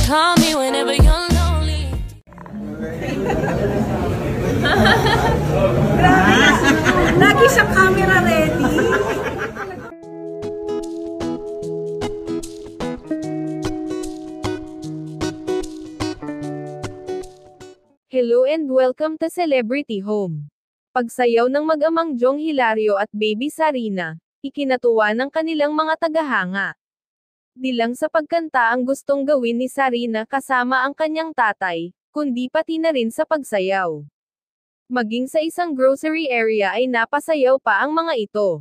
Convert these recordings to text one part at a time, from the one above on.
Call me whenever you're lonely. Lagi siyang camera ready. Hello and welcome to Celebrity Home. Pagsayaw ng mag-amang Jong Hilario at Baby Sarina, ikinatuwa ng kanilang mga tagahanga. Di lang sa pagkanta ang gustong gawin ni Sarina kasama ang kanyang tatay, kundi pati na rin sa pagsayaw. Maging sa isang grocery area ay napasayaw pa ang mga ito.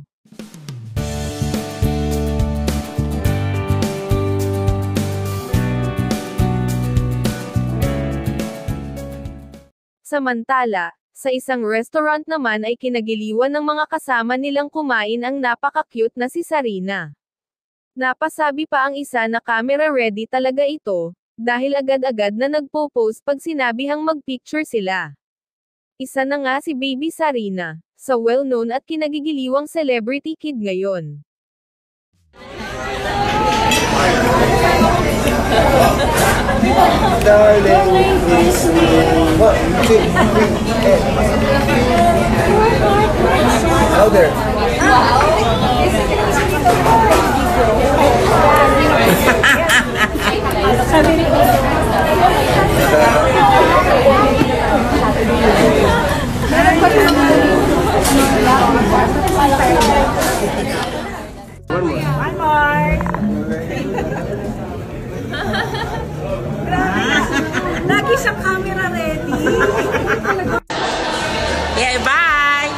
Samantala, sa isang restaurant naman ay kinagiliwan ng mga kasama nilang kumain ang napaka-cute na si Sarina. Napasabi pa ang isa na camera ready talaga ito, dahil agad-agad na nagpo-post pag sinabihang mag-picture sila. Isa na nga si Baby Sarina, sa well-known at kinagigiliwang celebrity kid ngayon. Darling, kiss me. 1, 2, 3, louder. One more. Lagi siyang camera ready. Yeah, bye!